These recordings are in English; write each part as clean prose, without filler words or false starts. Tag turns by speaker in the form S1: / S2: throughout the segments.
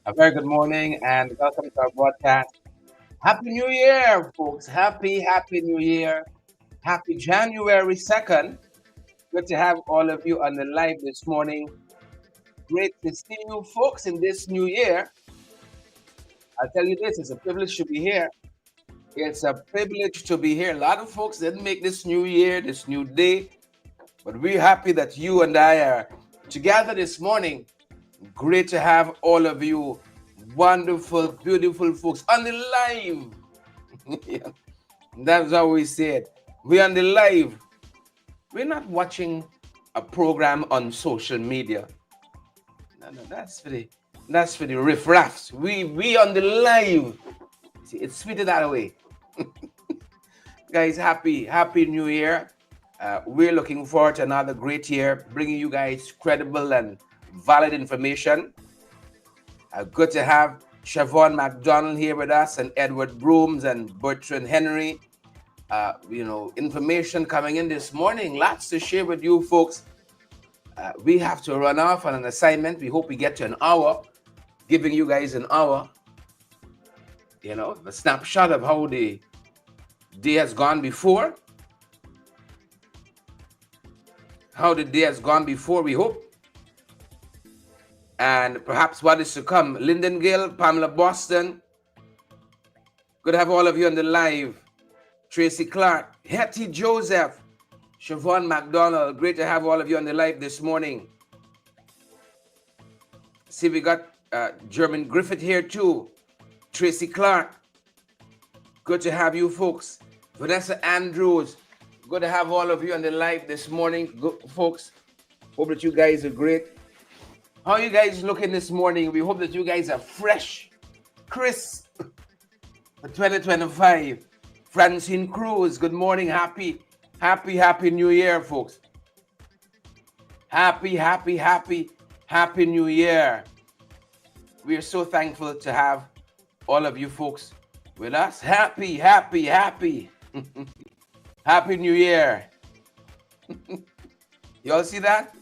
S1: A very good morning and welcome to our broadcast. Happy New Year, folks. Happy New Year. Happy January 2nd. Good to have all of you on the live this morning. Great to see you, folks, in this new year. I'll tell you this, it's a privilege to be here. It's a privilege to be here. A lot of folks didn't make this new year, this new day, but we're happy that you and I are together this morning. Great to have all of you wonderful, beautiful folks on the live. Yeah, that's how we say it. We're on the live. We're not watching a program on social media. No, that's for the riffraffs. We on the live. See, it's sweeter that way. Guys, happy New Year. We're looking forward to another great year, bringing you guys credible and valid information. Good to have Siobhan McDonald here with us, and Edward Brooms and Bertrand Henry. Information coming in this morning. Lots to share with you folks. We have to run off on an assignment. We hope we get to an hour, giving you guys an hour. A snapshot of how the day has gone before. How the day has gone before, we hope. And perhaps what is to come. Lyndon Gill, Pamela Boston. Good to have all of you on the live. Tracy Clark, Hetty Joseph, Siobhan McDonald. Great to have all of you on the live this morning. See, we got German Griffith here too. Tracy Clark. Good to have you folks. Vanessa Andrews. Good to have all of you on the live this morning, good, folks. Hope that you guys are great. How are you guys looking this morning? We hope that you guys are fresh, crisp for 2025. Francine Cruz, good morning. Happy New Year, folks. Happy New Year. We are so thankful to have all of you folks with us. Happy. Happy New Year. You all see that?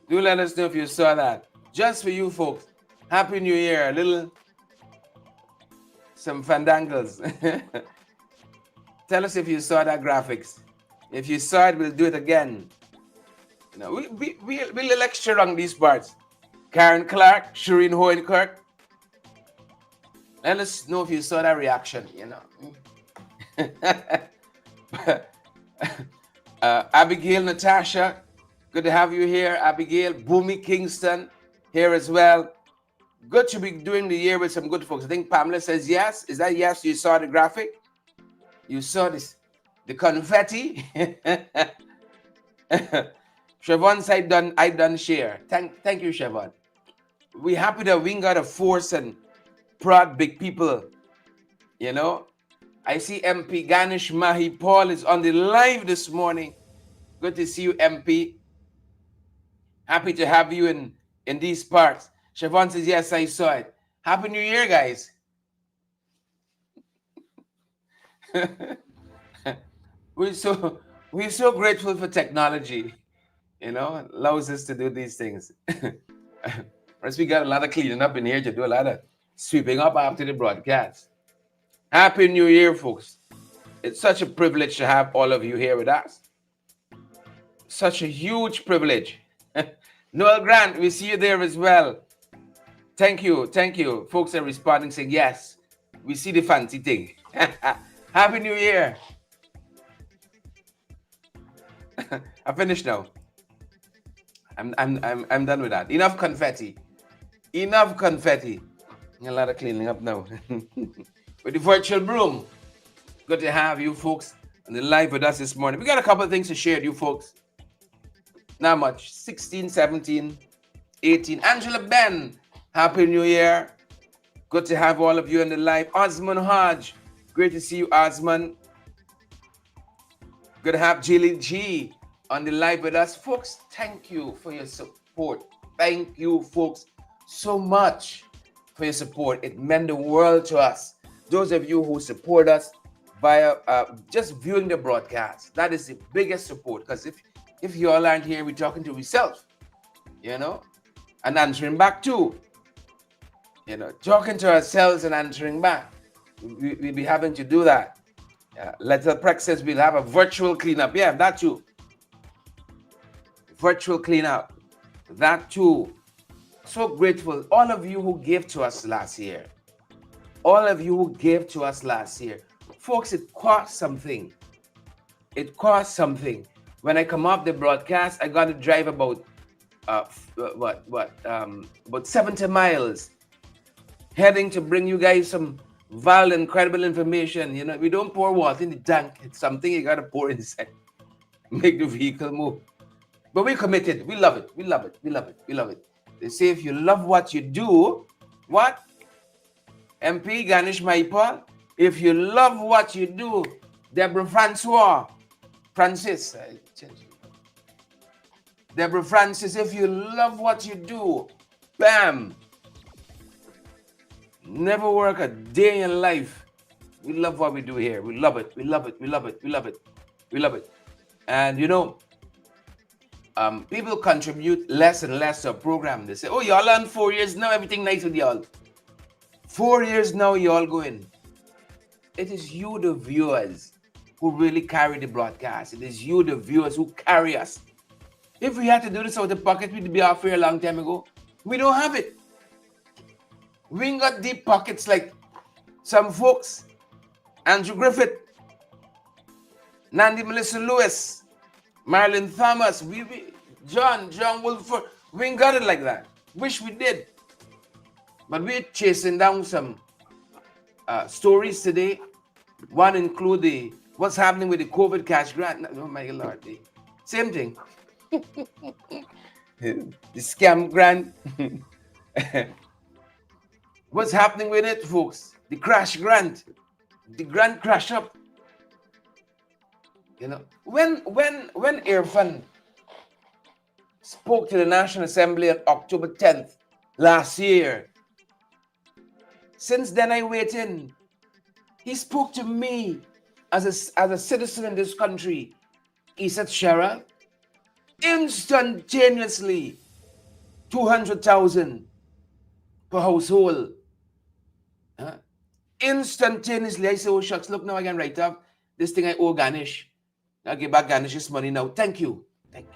S1: Do let us know if you saw that. Just for you folks. Happy New Year. Some fandangles. Tell us if you saw that graphics. If you saw it, we'll do it again. We'll lecture on these parts. Karen Clark, Shireen Hohenkirk. Let us know if you saw that reaction, Abigail Natasha, good to have you here. Abigail, Boomy Kingston here as well. Good to be doing the year with some good folks. I think Pamela says yes. Is that yes? You saw the graphic? You saw this, the confetti? Siobhan said I done share. Thank you, Siobhan. We happy that we got a force and proud big people. I see MP Ganesh Mahi Paul is on the live this morning. Good to see you, MP. Happy to have you in these parts. Siobhan says, yes, I saw it. Happy New Year, guys. We're so grateful for technology. Allows us to do these things. First, we got a lot of cleaning up in here to do a lot of sweeping up after the broadcast. Happy New Year, folks. It's such a privilege to have all of you here with us. Such a huge privilege. Noel Grant, we see you there as well. Thank you. Folks are responding saying, yes, we see the fancy thing. Happy New Year. I finished now. I'm done with that. Enough confetti. A lot of cleaning up now. With the virtual broom. Good to have you folks on the live with us this morning. We got a couple of things to share with you folks. Not much. 16, 17, 18. Angela Ben, Happy New Year. Good to have all of you on the live. Osman Hodge, great to see you, Osman. Good to have Jilly G on the live with us. Folks, thank you for your support. Thank you, folks, so much for your support. It meant the world to us. Those of you who support us via just viewing the broadcast, that is the biggest support. Because if you all aren't here, we're talking to yourself, and answering back too. talking to ourselves and answering back. We'll be having to do that. Letter practice, we'll have a virtual cleanup. Yeah, that too. Virtual cleanup. That too. So grateful. All of you who gave to us last year. All of you who gave to us last year. Folks, it cost something. It cost something. When I come off the broadcast, I got to drive about about 70 miles, heading to bring you guys some valuable, incredible information. We don't pour water in the tank. It's something you got to pour inside, make the vehicle move. But we're committed. We love it. We love it. We love it. We love it. They say if you love what you do, what? MP Ganesh Maipa, if you love what you do, Deborah Francis, Deborah Francis, if you love what you do, bam, never work a day in your life. We love what we do here. We love it. We love it. We love it. We love it. We love it. And people contribute less and less to a program. They say, oh, y'all on 4 years now, everything nice with y'all. 4 years now, y'all going. It is you, the viewers, who really carry the broadcast. It is you, the viewers, who carry us. If we had to do this out of the pocket, we'd be off here a long time ago. We don't have it. We ain't got deep pockets like some folks. Andrew Griffith, Nandi Melissa Lewis, Marilyn Thomas, John Wolford. We ain't got it like that. Wish we did. But we're chasing down some stories today. One include what's happening with the COVID cash grant. Oh my Lord. Same thing. The scam grant. What's happening with it, folks? The crash grant. The grant crash up. When Irfan spoke to the National Assembly on October 10th last year, since then I waiting. He spoke to me as a citizen in this country. He said, Cheryl, instantaneously 200,000 per household. Instantaneously. I say, oh shucks, look now I can write up this thing I owe Ganesh. I'll give back Ganesh's money now. Thank you. Thank you.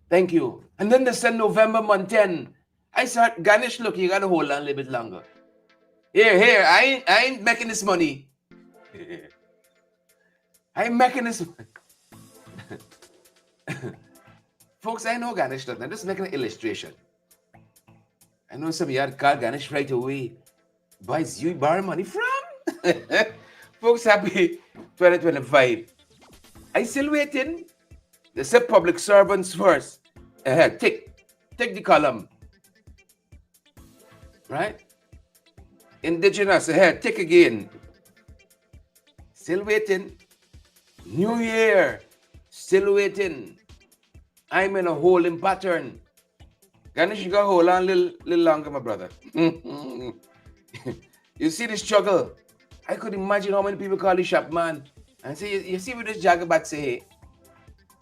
S1: Thank you. And then they said November month 10. I said, Ganesh, look, you gotta hold on a little bit longer. Here, I ain't making this money. I ain't making this money. Folks, I know Ganesh doesn't. I'm just making an illustration. I know some of you had called Ganesh right away. Boys, you borrow money from? Folks, happy 2025. I still waiting. They said public servants first. Take the column. Right? Indigenous, take again. Still waiting. New Year. Still waiting. I'm in a holding pattern. Ganesh, you got to hold on a little longer, my brother. You see the struggle. I could imagine how many people call the shop man and say, you see what this Jagabat say, hey,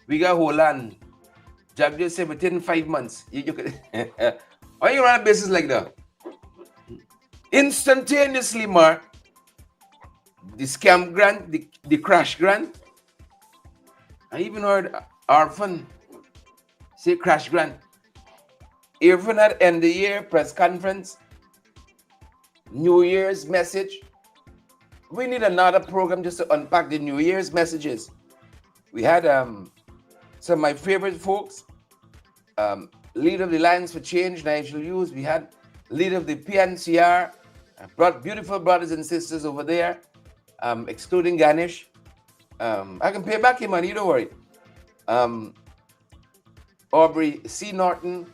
S1: we got to hold on. Jag just said within 5 months. You could, why you run a business like that? Instantaneously, Mark, the scam grant, the crash grant. I even heard Arfan say crash grant. Irfan had end the year press conference, New Year's message. We need another program just to unpack the New Year's messages. We had some of my favorite folks, leader of the Alliance for Change, Nigel Hughes. We had leader of the PNCR, brought beautiful brothers and sisters over there, excluding Ganesh. I can pay back your money, don't worry. Aubrey C. Norton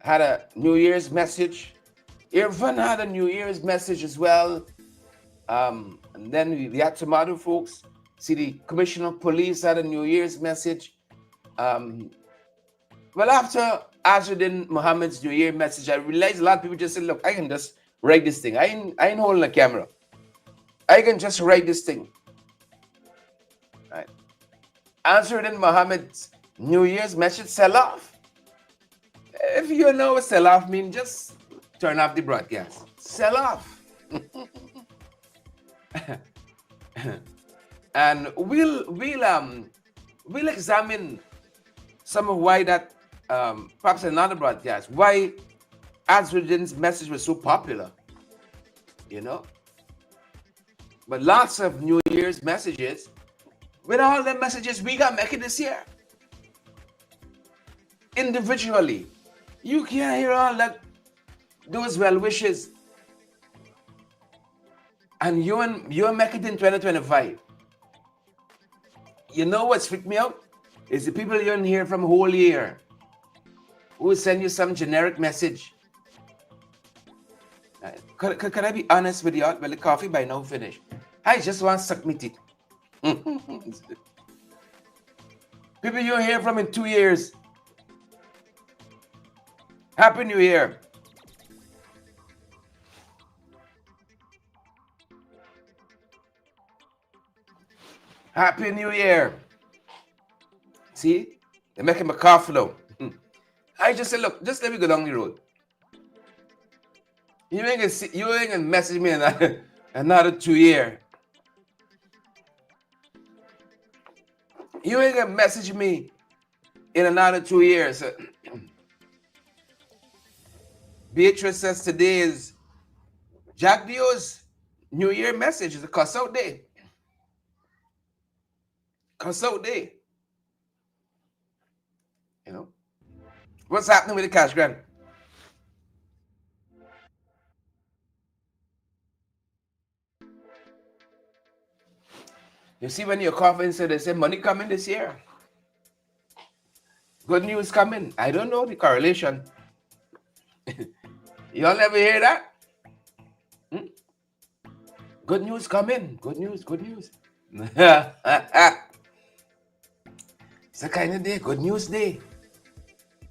S1: had a New Year's message. Irfan had a New Year's message as well. And then we had some other folks. See, the Commissioner of Police had a New Year's message. Well, after Azruddin Muhammad's New Year message, I realized a lot of people just said, look, I can just write this thing. I ain't holding a camera. I can just write this thing. Right. Azruddin Muhammad's New Year's message sell off. If you know what sell off mean, just turn off the broadcast. Sell off. And we'll examine some of why that perhaps another broadcast, why Azrijan's message was so popular, you know. But lots of New Year's messages, with all the messages we got making this year. Individually. You can't hear all that, those well wishes. And you're making it in 2025. You know what's freaked me out? Is the people you don't hear from a whole year who send you some generic message. Could I be honest with you? Well, the coffee by now finished. I just want to suck me teeth. People you hear from in 2 years. Happy New Year. Happy New Year. See? They're making my car flow. I just said, look, just let me go down the road. You ain't gonna message me another 2 years. You ain't gonna message me in another 2 years. Beatrice says today is Jack Dio's New Year message. It's a cuss out day. Cuss out day. You know? What's happening with the cash grant? You see, when you're coughing, so they say money coming this year. Good news coming. I don't know the correlation. Y'all ever hear that? Good news coming. Good news, good news. It's a kind of day. Good news day.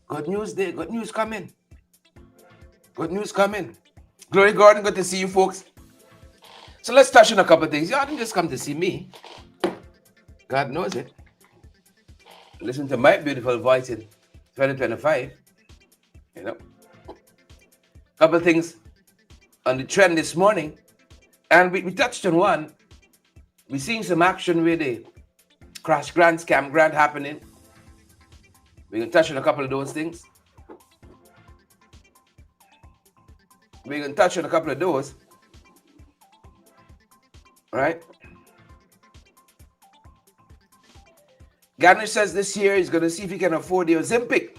S1: Good news day. Good news coming. Good news coming. Glory Gordon, good to see you folks. So let's touch on a couple of things. Y'all didn't just come to see me. God knows it. Listen to my beautiful voice in 2025. You know. Couple of things on the trend this morning. And we touched on one. We're seeing some action with the crash grant, scam grant happening. We're going to touch on a couple of those things. We're going to touch on a couple of those. Right? Carnage says this year he's going to see if he can afford the Ozempic.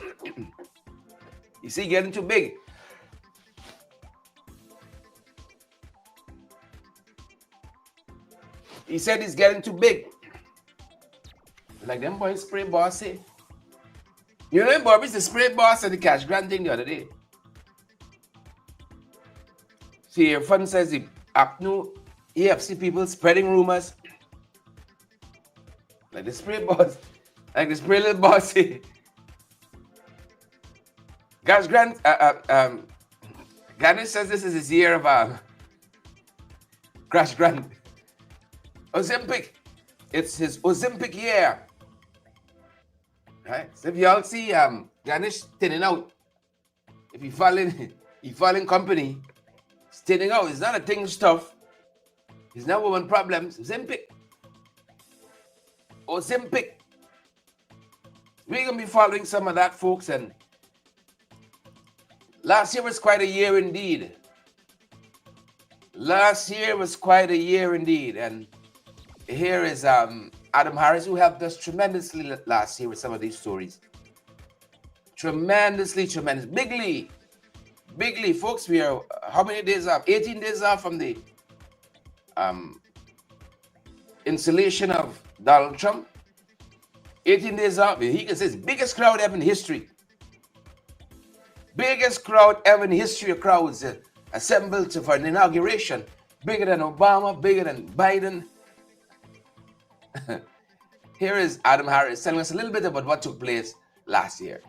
S1: You see, getting too big. He said he's getting too big. Like them boys spray bossy. You know, Bobby's the spray boss and the cash grant thing the other day. See, your fund says the APNU EFC people spreading rumors. Like the spray boss, like the spray little bossy. Cash grant, Carnage says this is his year of crash grant. Ozempic, it's his Ozempic year. Right? So if y'all see Carnage thinning out, if he fall in company, it's thinning out. It's not a thing stuff. It's not woman problems. Ozempic. We're gonna be following some of that, folks. And last year was quite a year indeed. And here is Adam Harris, who helped us tremendously last year with some of these stories. Tremendously. Bigly, folks. We are how many days off? 18 days off from the installation of Donald Trump. 18 days off. He can say it's biggest crowd ever in history. Biggest crowd ever in history of crowds assembled for an inauguration. Bigger than Obama, bigger than Biden. Here is Adam Harris telling us a little bit about what took place last year.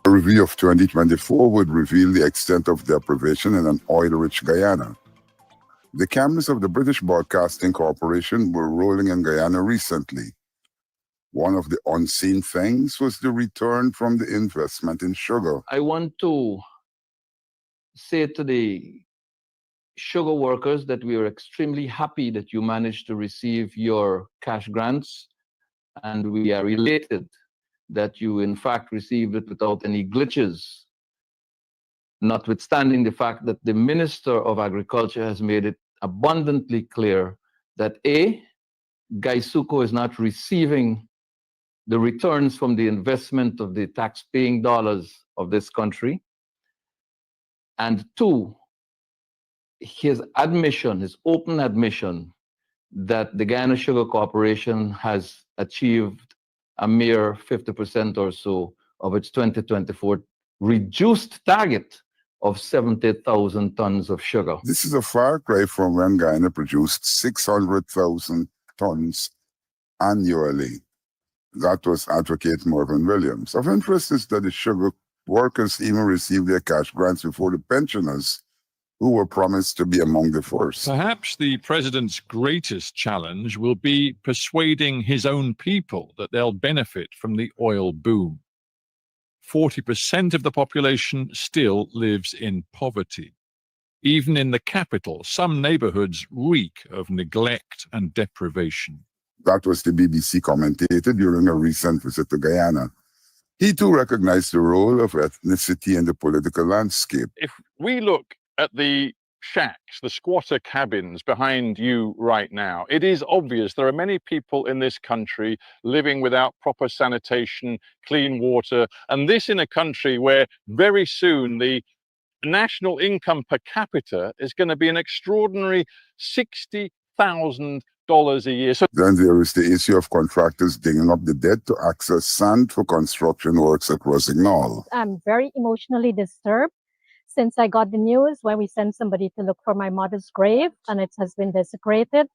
S2: A review of 2024 would reveal the extent of deprivation in an oil-rich Guyana. The cameras of the British Broadcasting Corporation were rolling in Guyana recently. One of the unseen things was the return from the investment in sugar.
S3: I want to say to the sugar workers that we are extremely happy that you managed to receive your cash grants, and we are elated that you in fact received it without any glitches, notwithstanding the fact that the Minister of Agriculture has made it abundantly clear that A, Gaisuko is not receiving the returns from the investment of the tax-paying dollars of this country, and two, his admission, his open admission that the Guyana Sugar Corporation has achieved a mere 50% or so of its 2024 reduced target of 70,000 tons of sugar.
S2: This is a far cry from when Guyana produced 600,000 tons annually. That was Advocate Morgan Williams. Of interest is that the sugar workers even received their cash grants before the pensioners, who were promised to be among the first.
S4: Perhaps the president's greatest challenge will be persuading his own people that they'll benefit from the oil boom. 40% of the population still lives in poverty. Even in the capital, some neighborhoods reek of neglect and deprivation.
S2: That was the BBC commentator during a recent visit to Guyana. He too recognized the role of ethnicity in the political landscape.
S4: If we look at the shacks, the squatter cabins behind you right now, it is obvious there are many people in this country living without proper sanitation, clean water, and this in a country where very soon the national income per capita is going to be an extraordinary $60,000 a year. So
S2: then there is the issue of contractors digging up the dead to access sand for construction works at Rossignol.
S5: I'm very emotionally disturbed since I got the news when we sent somebody to look for my mother's grave and it has been desecrated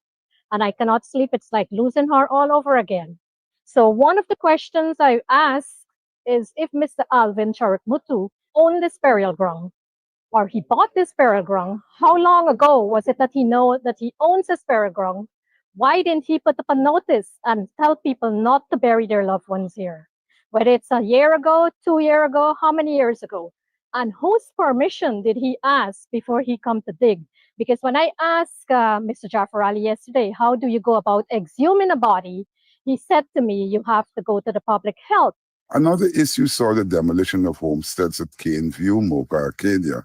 S5: and I cannot sleep. It's like losing her all over again. So one of the questions I asked is if Mr. Alvin Charik Mutu owned this burial ground or he bought this burial ground, how long ago was it that he know that he owns this burial ground? Why didn't he put up a notice and tell people not to bury their loved ones here? Whether it's a year ago, 2 years ago, how many years ago? And whose permission did he ask before he come to dig? Because when I asked Mr. Jafar Ali yesterday, how do you go about exhuming a body? He said to me, you have to go to the public health.
S2: Another issue saw the demolition of homesteads at Cane View, Mocha, Arcadia.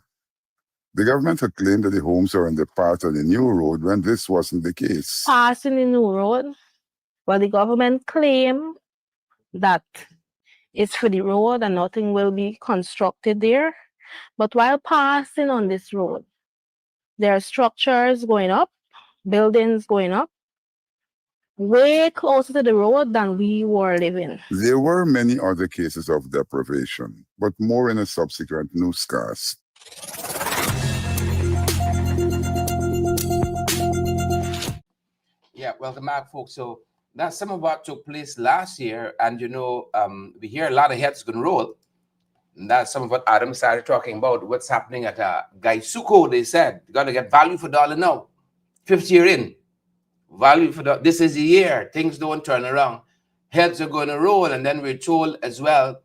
S2: The government had claimed that the homes are on the path of the new road when this wasn't the case.
S6: Passing the new road, well, the government claimed that it's for the road and nothing will be constructed there. But while passing on this road, there are structures going up, buildings going up, way closer to the road than we were living.
S2: There were many other cases of deprivation, but more in a subsequent newscast.
S1: Yeah, welcome back, folks. So that's some of what took place last year, and we hear a lot of heads gonna roll. And that's some of what Adam started talking about. What's happening at Gaisuko? They said you gotta get value for dollar now. 5th year in, value for dollar. This is the year things don't turn around. Heads are gonna roll, and then we're told as well.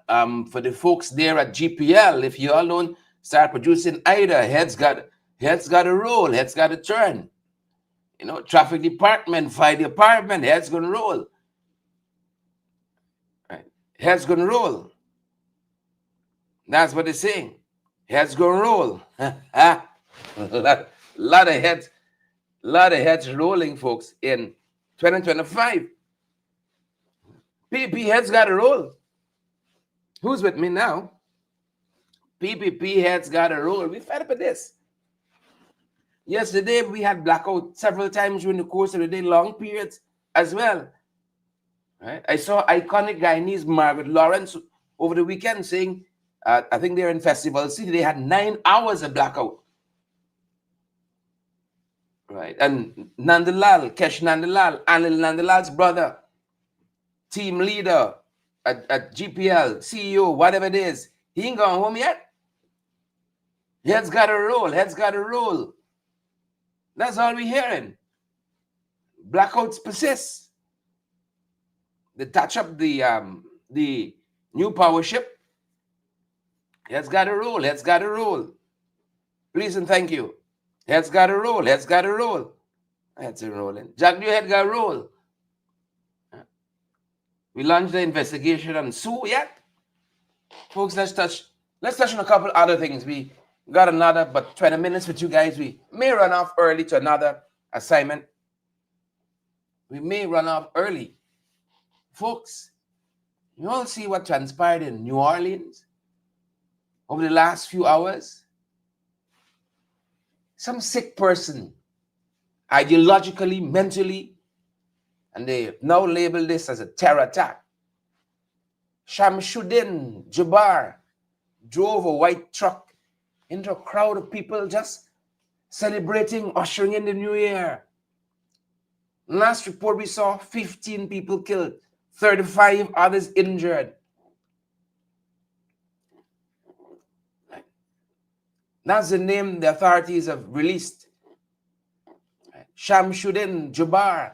S1: For the folks there at GPL, if you all don't start producing either, heads got to roll, heads got to turn. Traffic department, fire department, heads gonna roll. Right. Heads gonna roll. That's what they're saying. Heads gonna roll. a lot of heads rolling, folks, in 2025. PPP heads gotta roll. Who's with me now? PPP heads gotta roll. We fed up with this. Yesterday, we had blackout several times during the course of the day, long periods as well. Right? I saw iconic Guyanese Margaret Lawrence over the weekend saying, I think they're in Festival City, they had 9 hours of blackout. Right? And Nandalal, Kesh Nandalal, Anil Nandalal's brother, team leader at GPL, CEO, whatever it is, he ain't gone home yet. Heads gotta roll, heads gotta roll. That's all we're hearing. Blackouts persist. They touch up the new power ship. It's got to roll. It's got to roll. Please and thank you. It's got to roll. It's got to roll. It's rolling. Jack, your head got to roll. We launched the investigation on Sue yet. Folks, let's touch on a couple other things. We got another but 20 minutes with you guys. We may run off early to another assignment. We may run off early. Folks, you all see what transpired in New Orleans over the last few hours? Some sick person, ideologically, mentally, and they now label this as a terror attack. Shamsuddin Jabbar drove a white truck into a crowd of people just celebrating, ushering in the new year. Last report we saw 15 people killed, 35 others injured. That's the name the authorities have released. Shamsuddin Jabbar.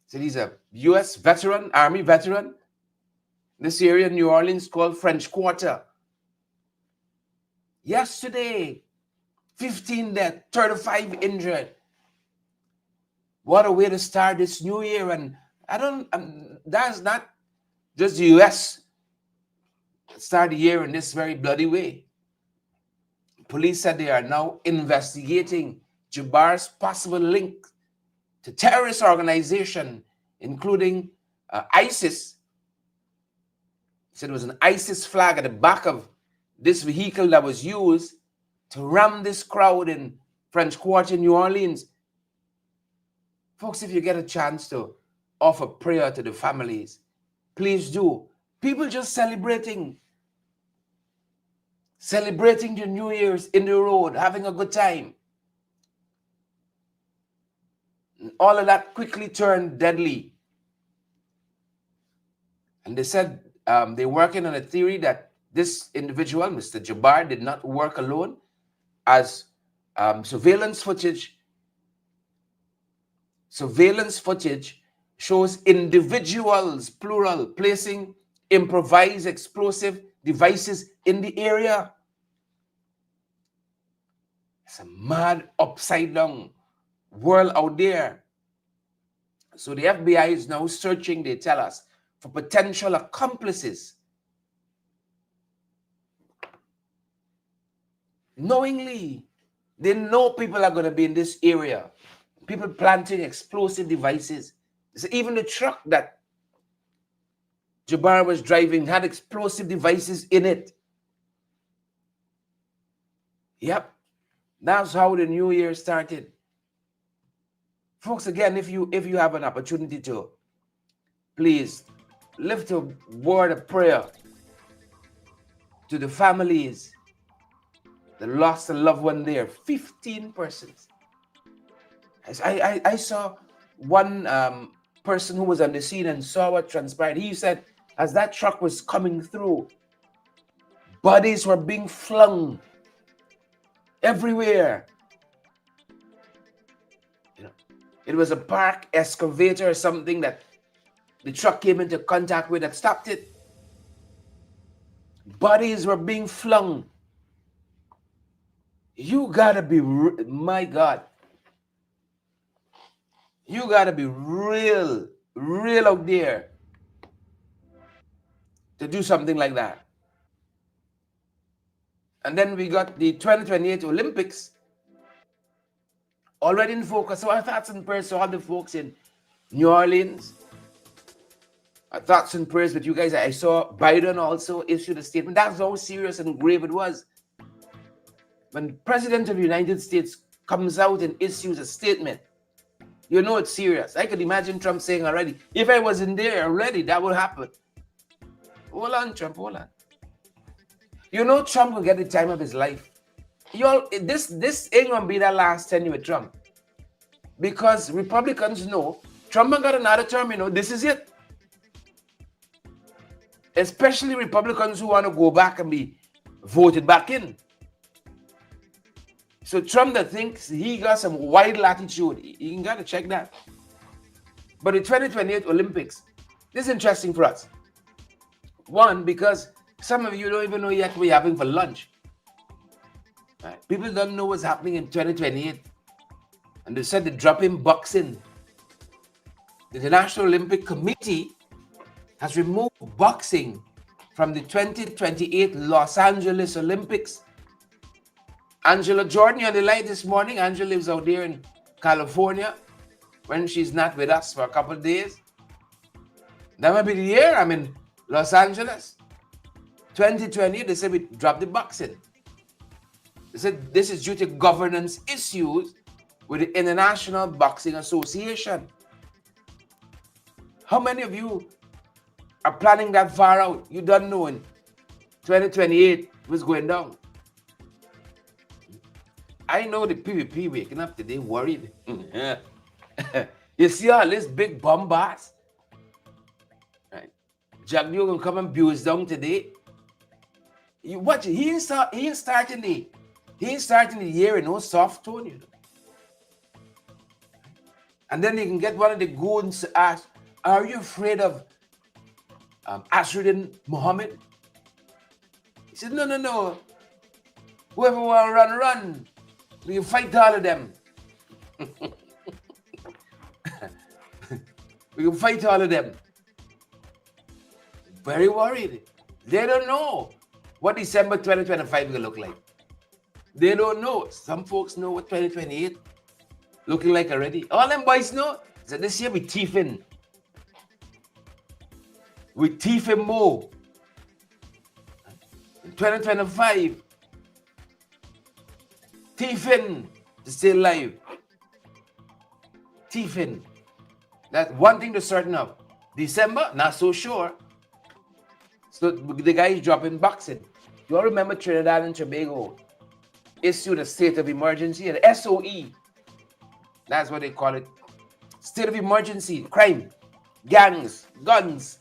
S1: So he's a U.S. veteran, Army veteran. This area in New Orleans called French Quarter. Yesterday, 15 dead, 35 injured. What a way to start this new year. And that's not just the U.S. start the year in this very bloody way. Police said they are now investigating Jabbar's possible link to terrorist organization, including ISIS. Said it was an ISIS flag at the back of this vehicle that was used to ram this crowd in French Quarter, New Orleans. Folks, if you get a chance to offer prayer to the families, please do. People just celebrating the New Year's in the road, having a good time. All of that quickly turned deadly. And they said they're working on a theory that this individual, Mr. Jabbar, did not work alone, as surveillance footage shows individuals, plural, placing improvised explosive devices in the area. It's a mad, upside down world out there. So the FBI is now searching, they tell us, for potential accomplices. Knowingly, they know people are going to be in this area. People planting explosive devices. So even the truck that Jabbar was driving had explosive devices in it. Yep. That's how the new year started. Folks, again, if you have an opportunity to, please lift a word of prayer to the families that lost a loved one there. 15 persons. I saw one person who was on the scene and saw what transpired. He said, as that truck was coming through, bodies were being flung everywhere. It was a park excavator or something that the truck came into contact with that stopped it. Bodies were being flung. You gotta be, my God. You gotta be real out there to do something like that. And then we got the 2028 Olympics already in focus. So our thoughts and prayers to all the folks in New Orleans. Our thoughts and prayers with you guys. I saw Biden also issued a statement. That's how serious and grave it was. When the President of the United States comes out and issues a statement, you know it's serious. I could imagine Trump saying already, if I was in there already, that would happen. Hold on, Trump, hold on. You know Trump will get the time of his life. This ain't gonna be that last tenure with Trump. Because Republicans know Trump ain't got another term, this is it. Especially Republicans who want to go back and be voted back in. So Trump that thinks he got some wide latitude, you got to check that. But the 2028 Olympics, This is interesting for us. One, because some of you don't even know yet what we're having for lunch. Right? People don't know what's happening in 2028. And they said they're dropping boxing. The International Olympic Committee has removed boxing from the 2028 Los Angeles Olympics. Angela Jordan, on the line this morning. Angela lives out there in California when she's not with us for a couple of days. That might be the year I'm in Los Angeles. 2020, they said we dropped the boxing. They said this is due to governance issues with the International Boxing Association. How many of you are planning that far out? You don't know in 2028 what's going down. I know the PvP waking up today worried. You see all this big bombast? Right. Jack Newton come and abuse down today. You watch it. He ain't starting the year in no soft tone, you know. And then you can get one of the goons to ask, are you afraid of Asruddin Muhammad? He said, no. Whoever want to run. We can fight all of them. We can fight all of them. Very worried. They don't know what December 2025 will look like. They don't know. Some folks know what 2028 looking like already. All them boys know that this year we thieving. We thieving more. In 2025, thieving to stay alive. Thieving. That's one thing to certain of. December, not so sure. So the guy is dropping boxing. You all remember Trinidad and Tobago issued a state of emergency, an SOE. That's what they call it. State of emergency, crime, gangs, guns.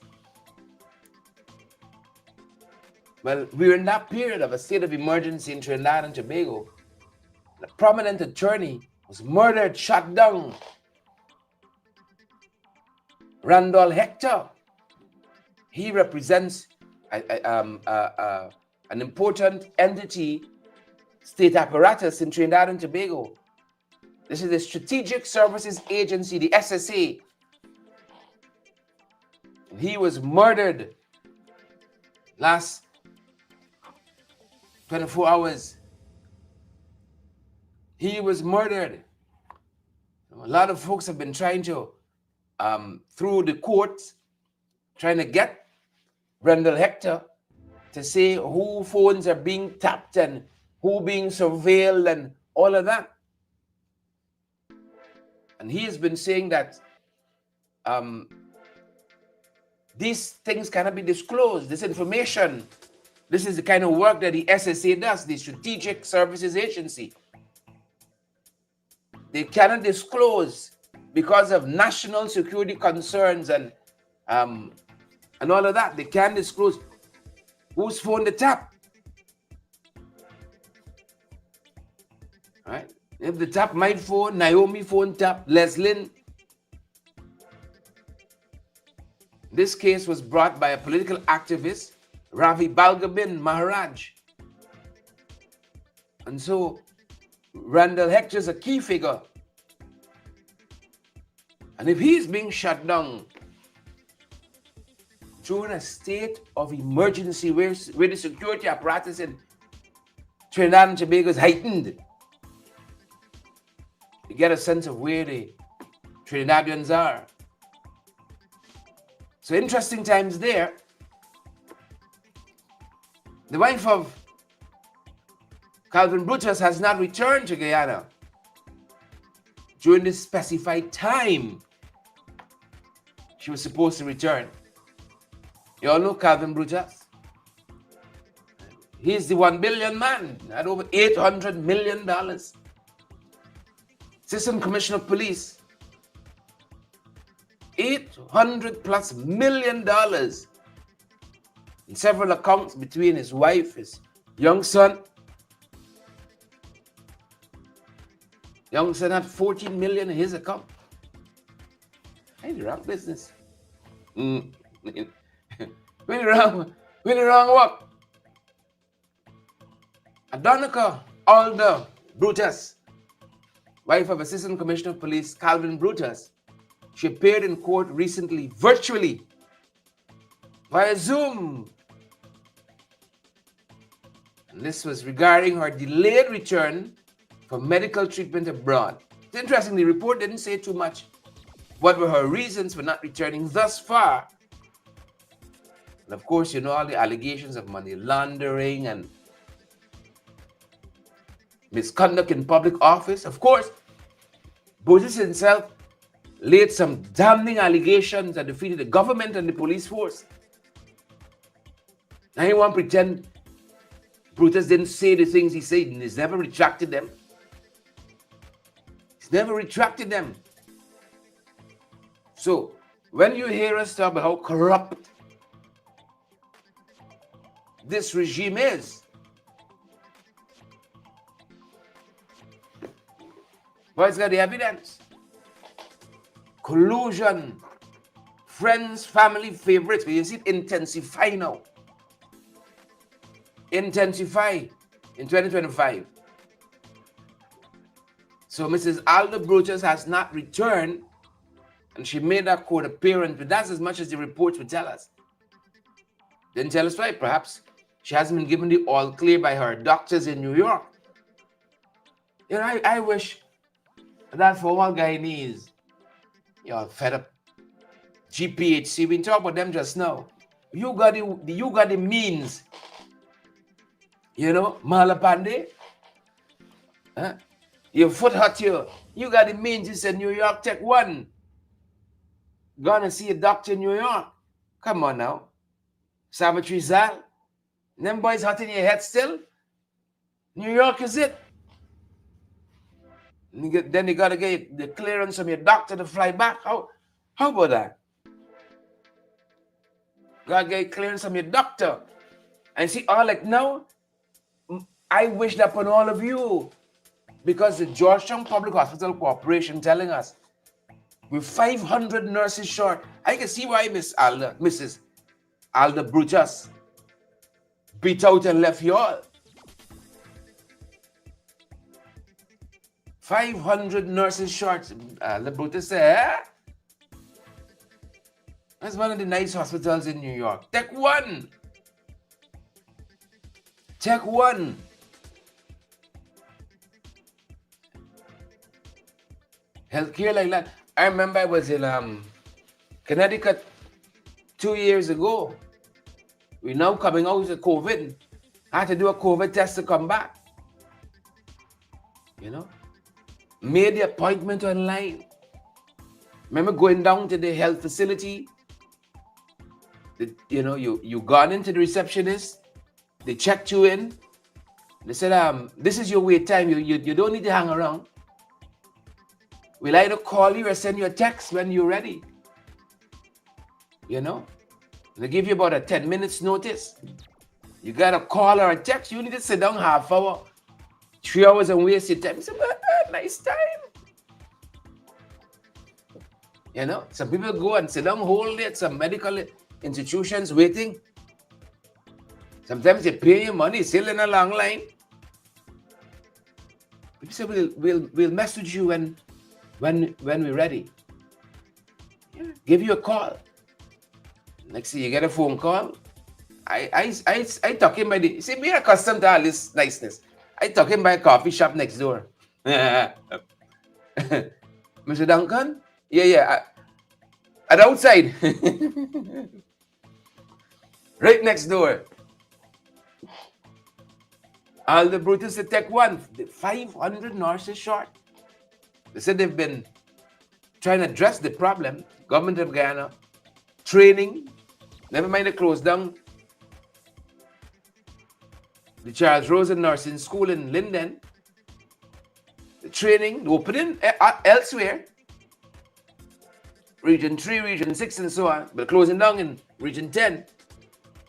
S1: Well, we're in that period of a state of emergency in Trinidad and Tobago. A prominent attorney was murdered, shot down. Randall Hector. He represents an important entity, state apparatus in Trinidad and Tobago. This is the Strategic Services Agency, the SSA. He was murdered last 24 hours. He was murdered. A lot of folks have been trying to, through the courts, trying to get Randall Hector to say who phones are being tapped and who being surveilled and all of that. And he has been saying that these things cannot be disclosed, this information. This is the kind of work that the SSA does, the Strategic Services Agency. They cannot disclose because of national security concerns and all of that. They can't disclose whose phone they tap. Right? If they tap my phone, Naomi phone tap, Leslyn. This case was brought by a political activist, Ravi Balgobin Maharaj. And so Randall Hector is a key figure. And if he's being shut down during a state of emergency where the security apparatus in Trinidad and Tobago is heightened, you get a sense of where the Trinidadians are. So interesting times there. The wife of Calvin Brutus has not returned to Guyana during this specified time she was supposed to return. You all know Calvin Brutus. He's the $1 billion man at over $800 million. Assistant Commissioner of Police. $800+ million in several accounts between his wife, his young son. Young son had $14 million in his account. Hey, the wrong business. Mm. When the wrong work. Adonica Alda Brutus, wife of Assistant Commissioner of Police Calvin Brutus, she appeared in court recently virtually via Zoom. And this was regarding her delayed return for medical treatment abroad. It's interesting, the report didn't say too much. What were her reasons for not returning thus far? And of course, you know all the allegations of money laundering and misconduct in public office. Of course, Brutus himself laid some damning allegations that defeated the government and the police force. Now he won't pretend Brutus didn't say the things he said and he's never retracted them. He's never retracted them. So when you hear us talk about how corrupt this regime is, well, it's got the evidence. Collusion, friends, family, favorites. But you see it intensify now. Intensify in 2025. So Mrs. Alda Brutus has not returned, and she made that court appearance, but that's as much as the reports would tell us. Didn't tell us why. Perhaps she hasn't been given the all clear by her doctors in New York. You know, I wish that for all Guyanese, you're fed up. GPHC, we talk about them just now. You got the means. You know, Malapande. Huh? Your foot hurt you. You got the means. You said New York, take one. Gonna see a doctor in New York. Come on now. Sabatry Zal. Them boys hot in your head still. New York is it. Then you gotta get the clearance from your doctor to fly back. How about that? Gotta get clearance from your doctor. And see, all like now, I wish that upon all of you, because the Georgetown Public Hospital Corporation telling us we're 500 nurses short. I can see why Mrs. Alda Brutus beat out and left you all. 500 nurses short. Alda Brutus said, that's one of the nice hospitals in New York. Take one. Take one. Healthcare like that. I remember I was in Connecticut 2 years ago. We're now coming out of COVID. I had to do a COVID test to come back. You know? Made the appointment online. Remember going down to the health facility? You know, you gone into the receptionist. They checked you in. They said, this is your wait time. You don't need to hang around. We'll either call you or send you a text when you're ready. You know? They give you about a 10 minutes notice. You got a call or a text. You need to sit down half hour, 3 hours and waste your time. It's a nice time. You know? Some people go and sit down whole day at some medical institutions waiting. Sometimes they pay you money, still in a long line. People say we'll message you when we're ready. Yeah. Give you a call. Next thing you get a phone call. I took him by the, see, me accustomed to all this niceness. I took him by a coffee shop next door. Mr. Duncan? Yeah. At outside. Right next door. Alda Brutus to take one. 500 nurses short. They said they've been trying to address the problem. Government of Guyana, training, never mind the close down the Charles Rosen Nursing School in Linden. The training, the opening elsewhere, Region 3, Region 6, and so on, but closing down in Region 10.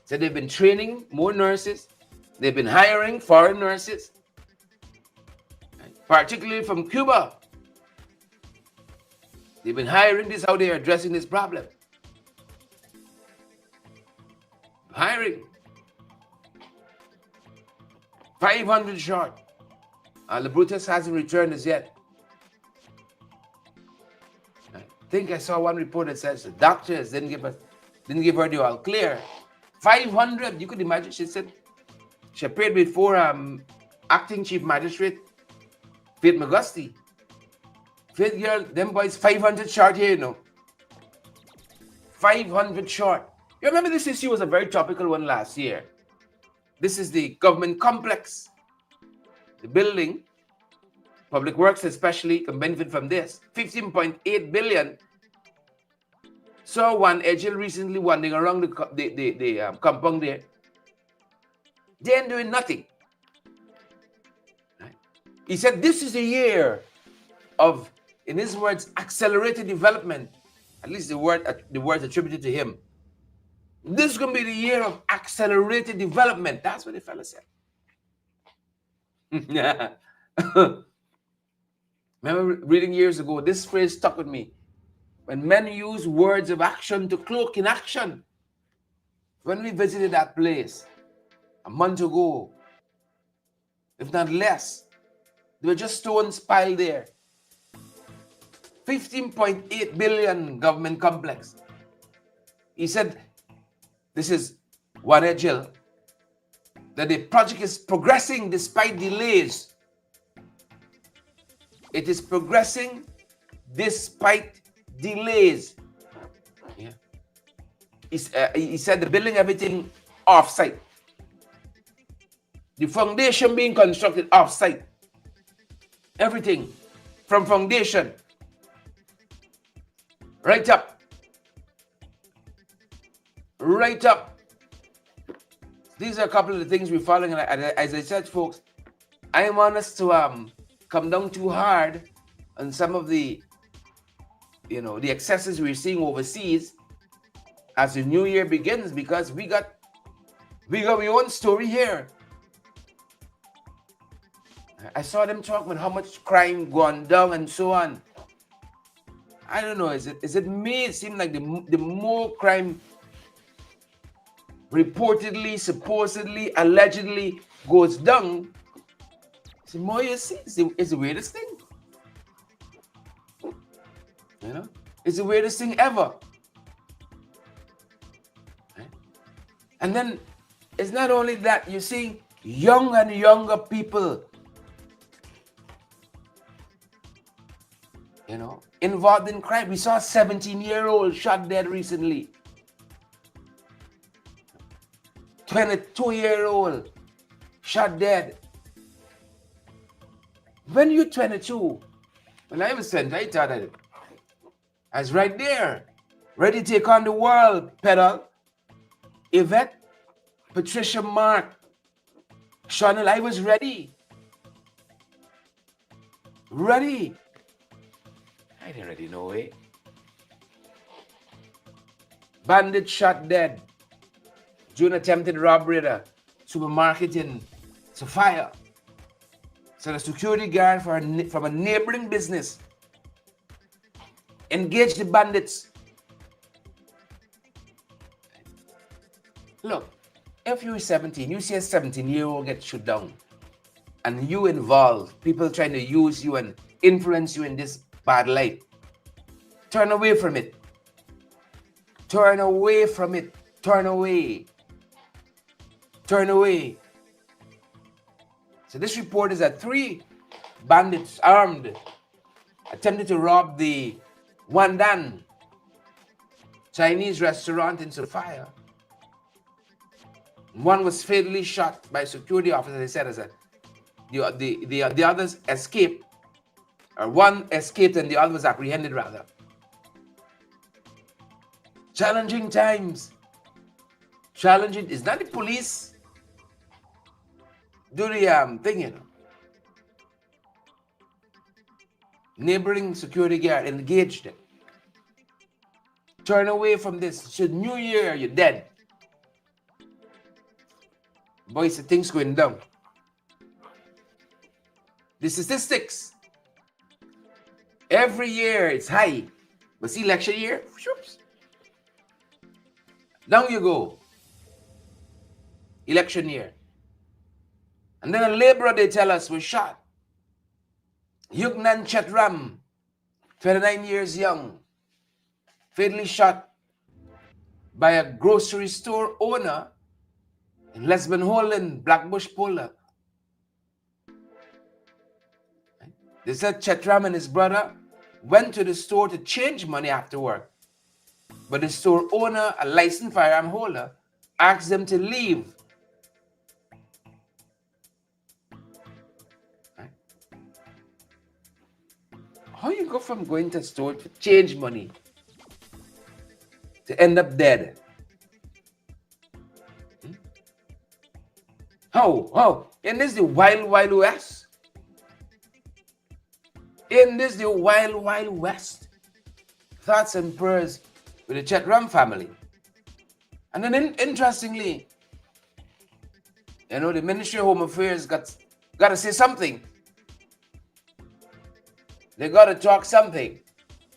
S1: Said they've been training more nurses. They've been hiring foreign nurses, particularly from Cuba. They've been hiring. This is how they're addressing this problem. Hiring. 500 short. The Brutus hasn't returned as yet. I think I saw one report that says the doctors didn't give her the all clear. 500, you could imagine. She said she appeared before acting chief magistrate Faith McGusty. Faith girl, them boys 500 short here, you know. 500 short. You remember this issue was a very topical one last year. This is the government complex. The building, public works especially, can benefit from this. 15.8 billion. Saw one agent recently wandering around the compound there. They ain't doing nothing. Right? He said this is a year of, in his words, accelerated development. At least the words attributed to him. This is going to be the year of accelerated development. That's what the fella said. Remember reading years ago, this phrase stuck with me. When men use words of action to cloak inaction. When we visited that place a month ago, if not less, there were just stones piled there. 15.8 billion government complex. He said, this is one Jill, that the project is progressing despite delays. It is progressing despite delays. Yeah. He said the building, everything off-site. The foundation being constructed off-site. Everything from foundation right up. Right up. These are a couple of the things we're following. And as I said, folks, I want us to come down too hard on some of the, the excesses we're seeing overseas as the new year begins, because we got our own story here. I saw them talk about how much crime gone down and so on. I don't know. Is it me? It seems like the more crime reportedly, supposedly, allegedly goes down, the more you see. It's the weirdest thing. It's the weirdest thing ever. Right? And then it's not only that, you see young and younger people, involved in crime. We saw a 17-year-old shot dead recently. 22-year-old shot dead. When you're 22, when I was 20, I thought I was right there, ready to take on the world. Pedal, Yvette, Patricia, Mark, Chanel, I was ready. Ready. I didn't really know it. Bandit shot dead. June attempted robbery at a supermarket in Sophia. So the security guard from a neighboring business engaged the bandits. Look, if you're 17, you see a 17-year-old get shot down, and you involve people trying to use you and influence you in this bad light, turn away from it. Turn away from it. Turn away. Turn away. So this report is that 3 bandits armed attempted to rob the Wandan Chinese restaurant in Sophia. One was fatally shot by a security officer. They said as the others escaped. Or one escaped and the other was apprehended, rather. Challenging times. Challenging. It's not the police do the thing, Neighboring security guard engaged them. Turn away from this. It's your new year, you're dead. Boys, the thing's going down. The statistics. Every year it's high. But see, election year, whoops, down you go. election year. And then a laborer, they tell us, was shot. Yugnan Chetram, 29 years young, fatally shot by a grocery store owner in Lesbian Hole in Blackbush, Pola. They said Chetram and his brother went to the store to change money after work. But the store owner, a licensed firearm holder, asked them to leave. Right? How you go from going to the store to change money to end up dead? How? And this is the wild, wild west. In this the wild, wild west. Thoughts and prayers with the Chetram family. And then interestingly, you know, the Ministry of Home Affairs got to say something. They got to talk something.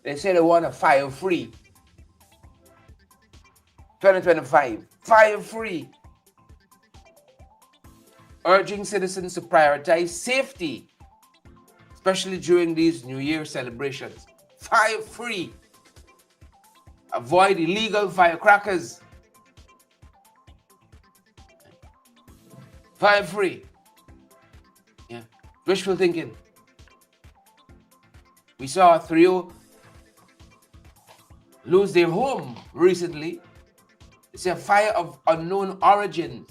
S1: They say they want a fire-free 2025. Fire-free. Urging citizens to prioritize safety, especially during these New Year celebrations. Fire-free. Avoid illegal firecrackers. Fire-free. Yeah. Wishful thinking. We saw 3 lose their home recently. It's a fire of unknown origin.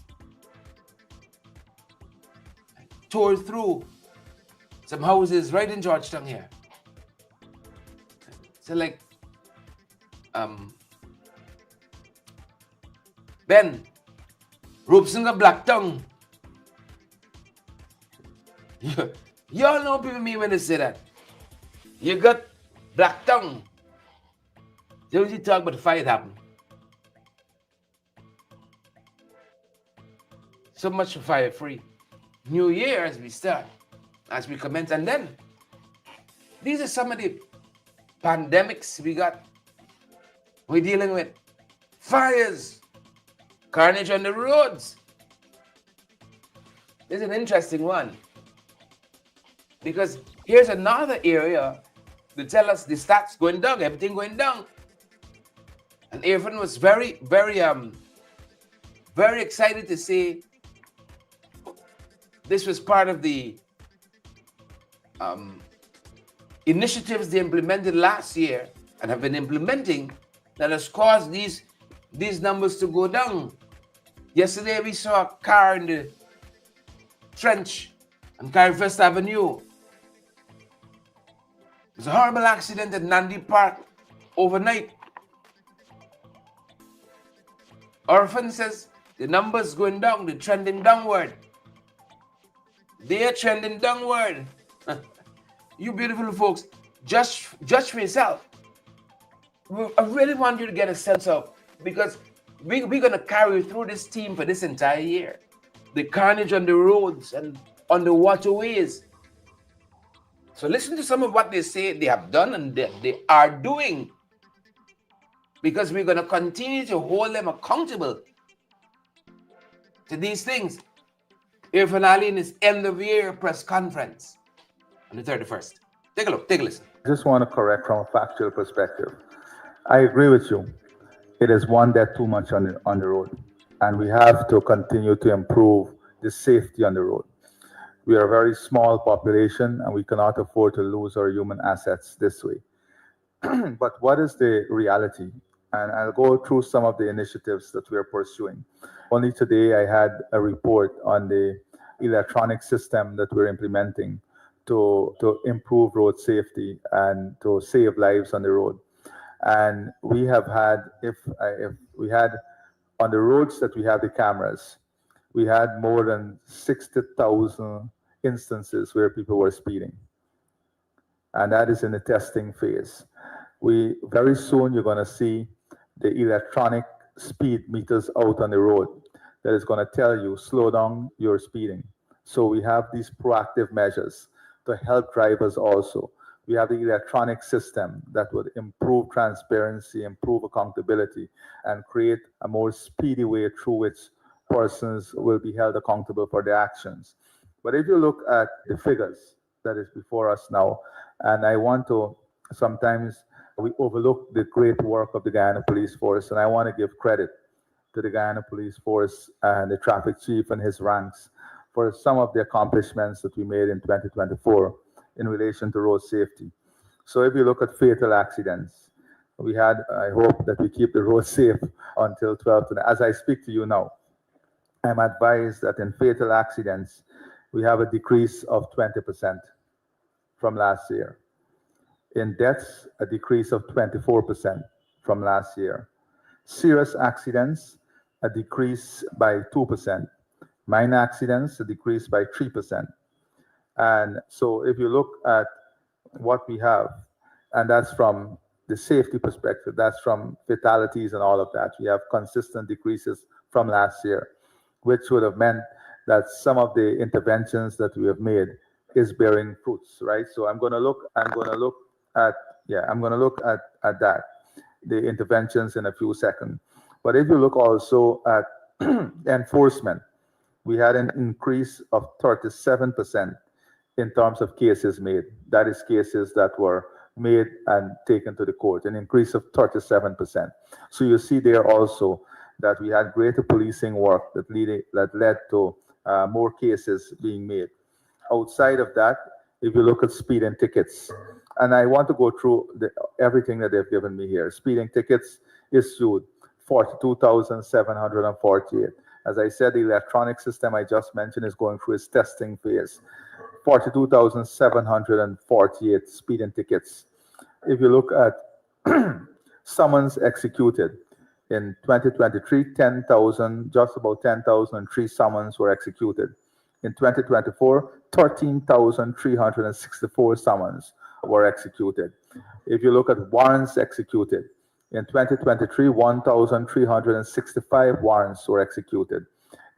S1: Tore through some houses right in Georgetown here. So like Ben Robeson got black tongue. Y'all know people mean when they say that. You got black tongue. Don't you talk about the fire that happened? So much for fire free. New Year as we start, as we commence, and then these are some of the pandemics we're dealing with. Fires, carnage on the roads. This is an interesting one because here's another area to tell us the stats going down, everything going down. And Irfan was very, very excited to say this was part of the initiatives they implemented last year and have been implementing that has caused these numbers to go down. Yesterday we saw a car in the trench on Carifest Avenue. There's a horrible accident at Nandi Park overnight. Orphan says the numbers going down, they're trending downward. They're trending downward. You beautiful folks, judge for yourself. I really want you to get a sense of, because we're going to carry through this theme for this entire year. The carnage on the roads and on the waterways. So listen to some of what they say they have done and they are doing. Because we're going to continue to hold them accountable to these things. Irfan Ali in his end of year press conference on the 31st. Take a look, take a listen.
S7: I just want to correct from a factual perspective. I agree with you. It is one death too much on the road, and we have to continue to improve the safety on the road. We are a very small population, and we cannot afford to lose our human assets this way. But what is the reality? And I'll go through some of the initiatives that we are pursuing. Only today I had a report on the electronic system that we're implementing to improve road safety and to save lives on the road. And we have had, if we had on the roads that we have the cameras, we had more than 60,000 instances where people were speeding. And that is in the testing phase. Very soon you're going to see the electronic speed meters out on the road that is going to tell you, slow down, you're speeding. So we have these proactive measures to help drivers also. We have the electronic system that would improve transparency, improve accountability, and create a more speedy way through which persons will be held accountable for their actions. But if you look at the figures that is before us now, and I want to, sometimes we overlook the great work of the Guyana Police Force, and I want to give credit to the Guyana Police Force and the traffic chief and his ranks for some of the accomplishments that we made in 2024 in relation to road safety. So if you look at fatal accidents, we had, I hope that we keep the road safe until 12 tonight. As I speak to you now, I'm advised that in fatal accidents, we have a decrease of 20% from last year. In deaths, a decrease of 24% from last year. Serious accidents, a decrease by 2%. Minor accidents, a decrease by 3%. And so if you look at what we have, and that's from the safety perspective, that's from fatalities and all of that, we have consistent decreases from last year, which would have meant that some of the interventions that we have made is bearing fruits, right? So I'm going to look at that, the interventions in a few seconds. But if you look also at enforcement, we had an increase of 37% in terms of cases made. That is cases that were made and taken to the court, an increase of 37%. So you see there also that we had greater policing work that led to more cases being made. Outside of that, if you look at speeding tickets, and I want to go through everything that they've given me here. Speeding tickets issued 42,748. As I said, the electronic system I just mentioned is going through its testing phase. 42,748 speeding tickets. If you look at summons executed in 2023, just about 10,003 summons were executed. In 2024, 13,364 summons were executed. If you look at warrants executed, in 2023, 1,365 warrants were executed.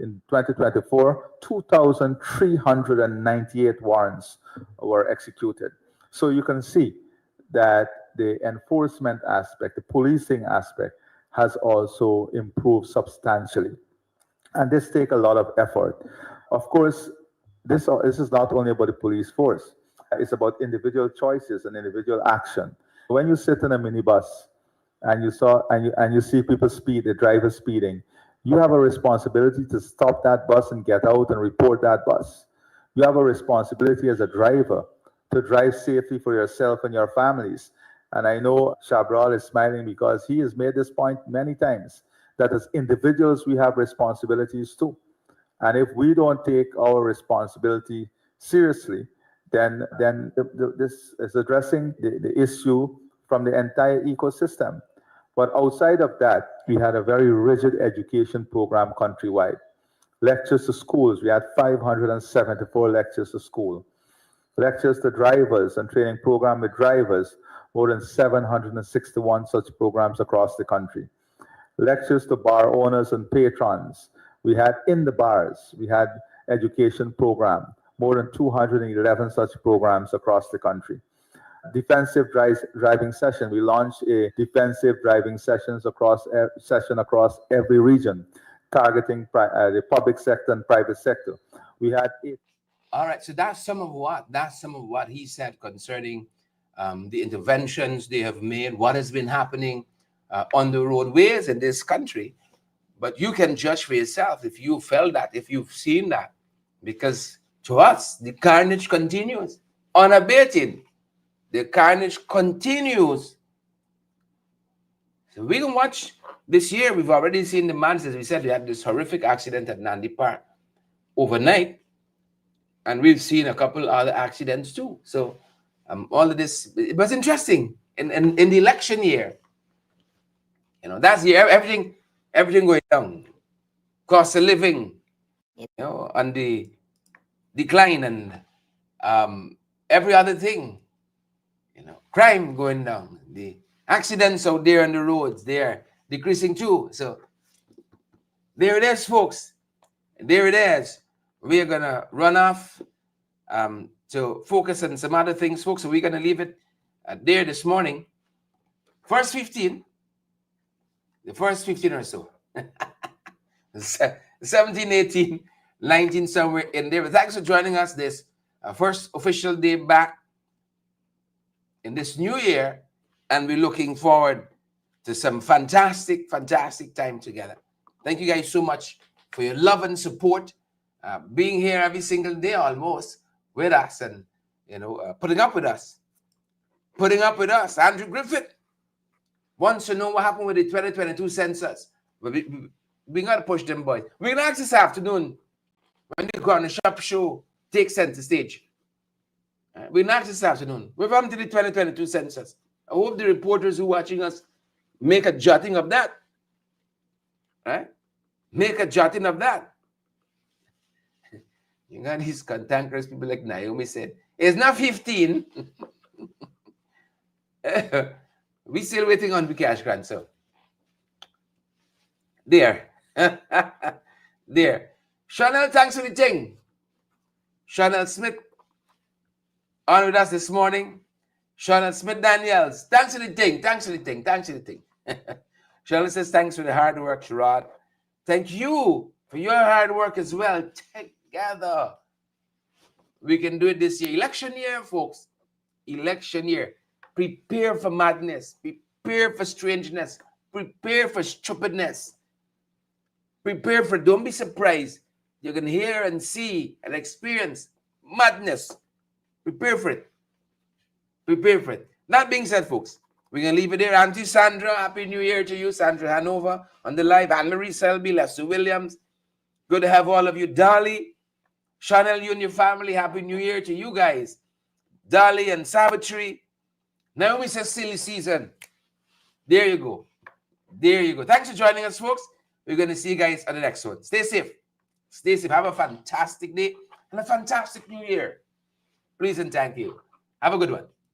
S7: In 2024, 2,398 warrants were executed. So you can see that the enforcement aspect, the policing aspect, has also improved substantially. And this takes a lot of effort. Of course, this is not only about the police force. It's about individual choices and individual action. When you sit in a minibus and you see people speed, the driver speeding, you have a responsibility to stop that bus and get out and report that bus. You have a responsibility as a driver to drive safely for yourself and your families. And I know Shabral is smiling because he has made this point many times, that as individuals, we have responsibilities too. And if we don't take our responsibility seriously, then this is addressing the issue from the entire ecosystem. But outside of that, we had a very rigid education program countrywide. Lectures to schools, we had 574 lectures to school. Lectures to drivers and training program with drivers, more than 761 such programs across the country. Lectures to bar owners and patrons. We had in the bars, we had education program, more than 211 such programs across the country. Defensive driving session. We launched a defensive driving sessions across every region, targeting the public sector and private sector. We had it.
S1: All right, so that's some of what he said concerning the interventions they have made, what has been happening on the roadways in this country. But you can judge for yourself if you felt that, if you've seen that, because to us the carnage continues unabated. The carnage continues. So we can watch this year. We've already seen the man, as we said, we had this horrific accident at Nandi Park overnight. And we've seen a couple other accidents too. So all of this, it was interesting in the election year. You know, that's the everything going down. Cost of living, you know, on the decline, and every other thing. You know, crime going down, the accidents out there on the roads, they're decreasing too. So there it is, folks. There it is. We're gonna run off to focus on some other things, folks. So we're gonna leave it there this morning. The first 15 or so. 17, 18, 19, somewhere in there. But thanks for joining us this first official day back in this new year. And we're looking forward to some fantastic, fantastic time together. Thank you guys so much for your love and support, being here every single day almost with us, and putting up with us. Andrew Griffith wants to know what happened with the 2022 census. We got to push them boys. We're going to ask this afternoon when the Corner Shop show takes center stage. We're going to ask this afternoon. We've come to the 2022 census. I hope the reporters who are watching us make a jotting of that. Right? Make a jotting of that. You got these cantankerous people like Naomi said. It's not 15. We still waiting on the cash grant, so. There. There. Chanel, thanks for the thing. Chanel Smith on with us this morning. Chanel Smith Daniels, thanks for the thing. Chanel says, thanks for the hard work, Sherrod. Thank you for your hard work as well. Together, we can do it this year. Election year, folks. Election year. Prepare for madness. Prepare for strangeness. Prepare for stupidness. Prepare for, don't be surprised. You can hear and see and experience madness. Prepare for it. Prepare for it. That being said, folks, we're going to leave it there. Auntie Sandra, Happy New Year to you. Sandra Hanover on the live. Anne-Marie Selby, Lester Williams. Good to have all of you. Dolly, Chanel, you and your family, Happy New Year to you guys. Dolly and Savitri. Naomi says silly season. There you go. There you go. Thanks for joining us, folks. We're going to see you guys on the next one. Stay safe. Stay safe. Have a fantastic day and a fantastic new year. Please and thank you. Have a good one.